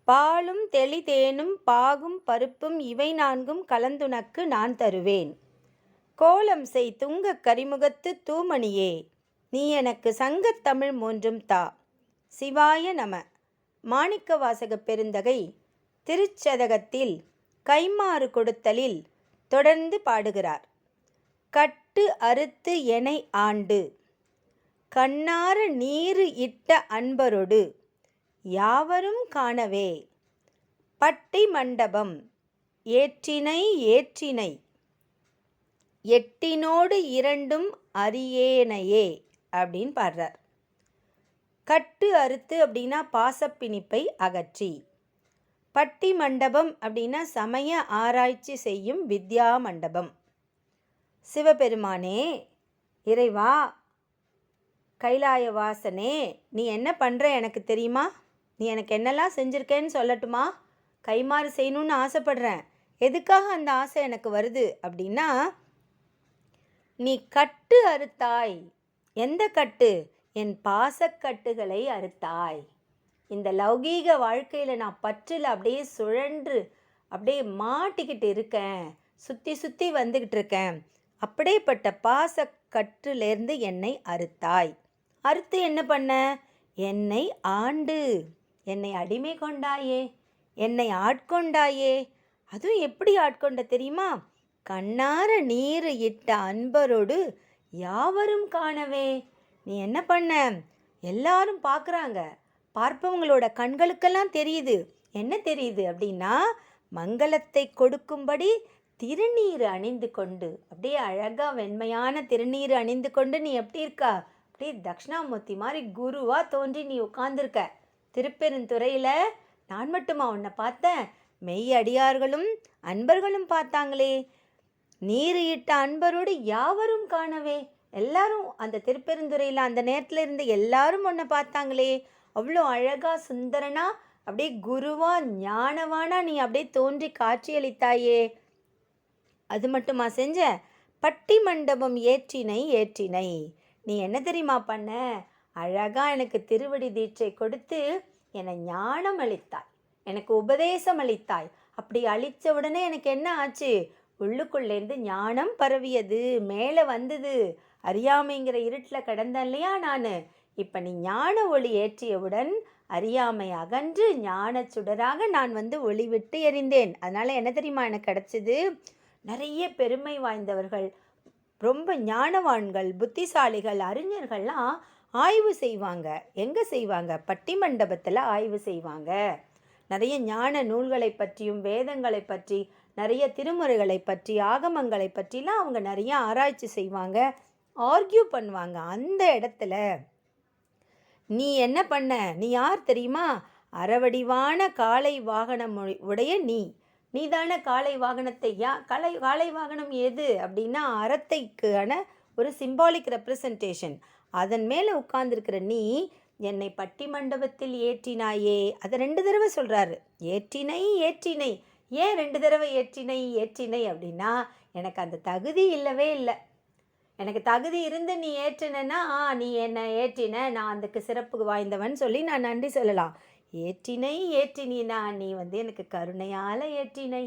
பாலும் தெளிதேனும் பாகும் பருப்பும் இவை நான்கும் கலந்துனக்கு நான் தருவேன். கோலம் செய் துங்கக் கரிமுகத்து தூமணியே, நீ எனக்கு சங்கத் தமிழ் மூன்றும் தா. சிவாய நம. மாணிக்கவாசகப் பெருந்தகை திருச்சதகத்தில் கைம்மாறு கொடுத்தலில் தொடர்ந்து பாடுகிறார். கட்டு அறுத்து எனை ஆண்டு கண்ணார நீரு இட்ட அன்பரொடு யாவரும் காணவே, பட்டி மண்டபம் ஏற்றினை ஏற்றினை எட்டினோடு இரண்டும் அறியேனையே அப்படின்னு பாடுறார். கட்டு அறுத்து அப்படின்னா பாசப்பிணிப்பை அகற்றி, பட்டி மண்டபம் அப்படின்னா சமய ஆராய்ச்சி செய்யும் வித்யா மண்டபம். சிவபெருமானே, இறைவா, கைலாய வாசனே, நீ என்ன பண்ணுற எனக்கு தெரியுமா? நீ எனக்கு என்னெல்லாம் செஞ்சுருக்கேன்னு சொல்லட்டுமா? கைமாறு செய்யணும்னு ஆசைப்படுறேன். எதுக்காக அந்த ஆசை எனக்கு வருது அப்படின்னா, நீ கட்டு அறுத்தாய். எந்த கட்டு? என் பாசக்கட்டுகளை அறுத்தாய். இந்த லௌகீக வாழ்க்கையில் நான் பற்றில் அப்படியே சுழன்று அப்படியே மாட்டிக்கிட்டு இருக்கேன், சுற்றி சுற்றி வந்துக்கிட்டு இருக்கேன். அப்படியேப்பட்ட பாசக்கட்டுலேருந்து என்னை அறுத்தாய். அறுத்து என்ன பண்ண? என்னை ஆண்டு, என்னை அடிமை கொண்டாயே, என்னை ஆட்கொண்டாயே. அதுவும் எப்படி ஆட்கொண்ட தெரியுமா? கண்ணார நீரு இட்ட அன்பரோடு யாவரும் காணவே. நீ என்ன பண்ண? எல்லாரும் பார்க்குறாங்க. பார்ப்பவங்களோட கண்களுக்கெல்லாம் தெரியுது. என்ன தெரியுது அப்படின்னா, மங்களத்தை கொடுக்கும்படி திருநீர் அணிந்து கொண்டு, அப்படியே அழகாக வெண்மையான திருநீர் அணிந்து கொண்டு நீ எப்படி இருக்கா? அப்படியே தட்சிணாமூர்த்தி மாதிரி குருவாக தோன்றி நீ உட்கார்ந்துருக்க. திருப்பெருந்துறையில் நான் மட்டுமா உன்னை பார்த்தேன்? மெய் அடியார்களும் அன்பர்களும் பார்த்தாங்களே. நீர் இட்ட அன்பரோடு யாவரும் காணவே. எல்லாரும் அந்த திருப்பெருந்துறையில் அந்த நேரத்தில் இருந்து எல்லாரும் உன்னை பார்த்தாங்களே. அவ்வளோ அழகா சுந்தரனா அப்படியே குருவா ஞானவானா நீ அப்படியே தோன்றி காட்சியளித்தாயே. அது மட்டுமா செஞ்ச? பட்டி மண்டபம் ஏற்றினை ஏற்றினை. நீ என்ன தெரியுமா பண்ண? அழகா எனக்கு திருவடி தீட்சை கொடுத்து என்னை ஞானம் அளித்தாய், எனக்கு உபதேசம் அளித்தாய். அப்படி அளித்த உடனே எனக்கு என்ன ஆச்சு? உள்ளுக்குள்ளேருந்து ஞானம் பரவியது, மேலே வந்தது. அறியாமைங்கிற இருட்டில் கிடந்தேன் இல்லையா நான்? இப்போ நீ ஞான ஒளி ஏற்றியவுடன் அறியாமை அகன்று ஞான சுடராக நான் வந்து ஒளி விட்டு எறிந்தேன். அதனால் என்ன தெரியுமா எனக்கு கிடச்சிது? நிறைய பெருமை வாய்ந்தவர்கள், ரொம்ப ஞானவான்கள், புத்திசாலிகள், அறிஞர்கள்லாம் ஆய்வு செய்வாங்க. எங்கே செய்வாங்க? பட்டி மண்டபத்தில் ஆய்வு செய்வாங்க. நிறைய ஞான நூல்களை பற்றியும் வேதங்களை பற்றி, நிறைய திருமுறைகளை பற்றி, ஆகமங்களை பற்றிலாம் அவங்க நிறைய ஆராய்ச்சி செய்வாங்க, ஆர்கியூ பண்ணுவாங்க. அந்த இடத்துல நீ என்ன பண்ண? நீ யார் தெரியுமா? அறவடிவான காளை வாகனம் உடைய நீ தானே காளை வாகனத்தை. காளை வாகனம் எது அப்படின்னா அறத்தைக்கான ஒரு சிம்பாலிக் ரெப்ரசன்டேஷன். அதன் மேலே உட்கார்ந்துருக்கிற நீ என்னை பட்டி மண்டபத்தில் ஏற்றினாயே. அதை 2 தடவை சொல்கிறாரு. ஏற்றினை ஏற்றினை. ஏன் 2 தடவை ஏற்றினை ஏற்றினை அப்படின்னா, எனக்கு அந்த தகுதி இல்லவே இல்லை. எனக்கு தகுதி இருந்து நீ ஏற்றினா நீ என்னை ஏற்றின, நான் அதுக்கு சிறப்பு வாய்ந்தவன் சொல்லி நான் நன்றி சொல்லலாம். ஏற்றினை ஏற்றினா நீ வந்து எனக்கு கருணையால் ஏற்றினை,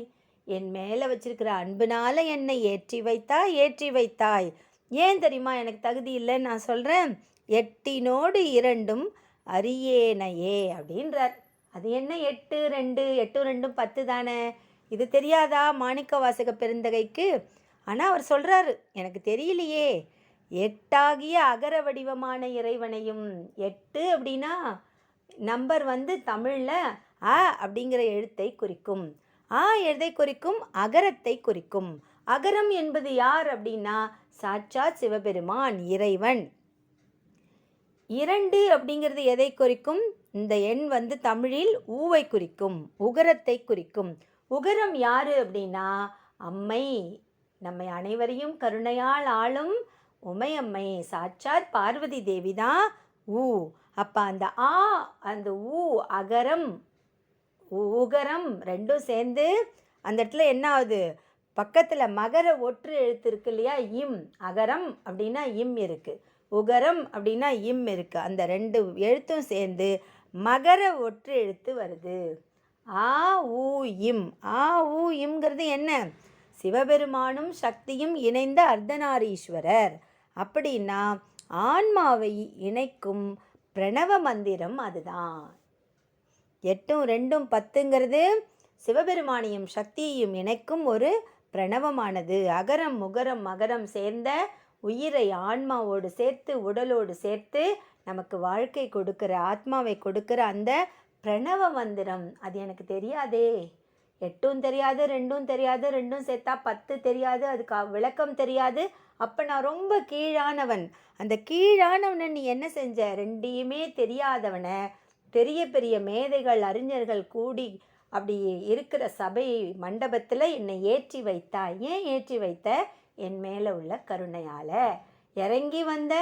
என் மேலே வச்சிருக்கிற அன்புனால என்னை ஏற்றி வைத்தாய். ஏன் தெரியுமா எனக்கு தகுதி இல்லைன்னு நான் சொல்கிறேன்? எட்டினோடு இரண்டும் அறியேனையே அப்படின்றார். அது என்ன 8 2 8 2 10 தானே? இது தெரியாதா மாணிக்கவாசக பெருந்தகைக்கு? ஆனால் அவர் சொல்கிறாரு, எனக்கு தெரியலையே. 8ஆகிய அகர வடிவமான இறைவனையும், 8 அப்படின்னா நம்பர் வந்து தமிழில் அ அப்படிங்கிற எழுத்தை குறிக்கும். எழுத்தை குறிக்கும், அகரத்தை குறிக்கும். அகரம் என்பது யார் அப்படின்னா சாட்சாத் சிவபெருமான், இறைவன். 2 அப்படிங்கிறது எதை குறிக்கும்? இந்த எண் வந்து தமிழில் ஊவை குறிக்கும், உகரத்தை குறிக்கும். உகரம் யாரு அப்படின்னா அம்மை, நம்மை அனைவரையும் கருணையால் ஆளும் உமையம்மை, சாட்சாத் பார்வதி தேவி தான் ஊ. அப்போ அந்த அந்த ஊ அகரம் உகரம் ரெண்டும் சேர்ந்து அந்த இடத்துல என்ன ஆகுது? பக்கத்தில் மகர ஒற்று எழுத்து இருக்கு இல்லையா? இம். அகரம் அப்படின்னா இம் இருக்குது, உகரம் அப்படின்னா இம் இருக்குது. அந்த 2 எழுத்தும் சேர்ந்து மகர ஒற்று எழுத்து வருது. ஆ ஊ இம். ஆ ஊ இம்ங்கிறது என்ன? சிவபெருமானும் சக்தியும் இணைந்த அர்த்தநாரீஸ்வரர். அப்படின்னா ஆன்மாவை இணைக்கும் பிரணவ மந்திரம் அதுதான். 8 2 10ங்கிறது சிவபெருமானையும் சக்தியையும் இணைக்கும் ஒரு பிரணவமானது. அகரம் முகரம் மகரம் சேர்ந்த உயிரை ஆன்மாவோடு சேர்த்து உடலோடு சேர்த்து நமக்கு வாழ்க்கை கொடுக்கிற, ஆத்மாவை கொடுக்கிற அந்த பிரணவ மந்திரம். அது எனக்கு தெரியாதே. 8 தெரியாது, 2 தெரியாது, 2 சேர்த்தா 10 தெரியாது, அதுக்கு விளக்கம் தெரியாது. அப்போ நான் ரொம்ப கீழானவன். அந்த கீழானவனை நீ என்ன செஞ்ச? 2யுமே தெரியாதவனை பெரிய பெரிய மேதைகள் அறிஞர்கள் கூடி அப்படி இருக்கிற சபை மண்டபத்தில் என்னை ஏற்றி வைத்தாய். ஏன் ஏற்றி வைத்த? என் மேலே உள்ள கருணையால். இறங்கி வந்த,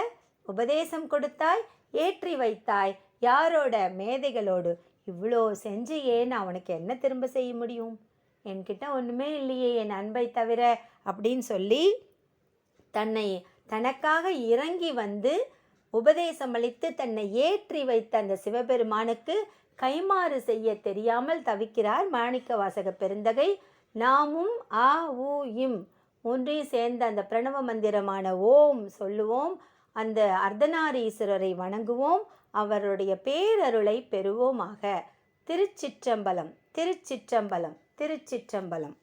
உபதேசம் கொடுத்தாய், ஏற்றி வைத்தாய். யாரோட? மேதைகளோடு. இவ்வளோ செஞ்சு ஏன் அவனுக்கு என்ன திரும்ப செய்ய முடியும்? என்கிட்ட ஒன்றுமே இல்லையே என் அன்பை தவிர அப்படின்னு சொல்லி தனக்காக இறங்கி வந்து உபதேசம் அளித்து தன்னை ஏற்றி வைத்த அந்த சிவபெருமானுக்கு கைமாறு செய்ய தெரியாமல் தவிக்கிறார் மாணிக்கவாசக பெருந்தகை. நாமும் ஆ ஊ இம் மூன்றையும் சேர்ந்த அந்த பிரணவ மந்திரமான ஓம் சொல்லுவோம். அந்த அர்த்தநாரீஸ்வரரை வணங்குவோம். அவருடைய பேரருளை பெறுவோமாக. திருச்சிற்றம்பலம், திருச்சிற்றம்பலம், திருச்சிற்றம்பலம்.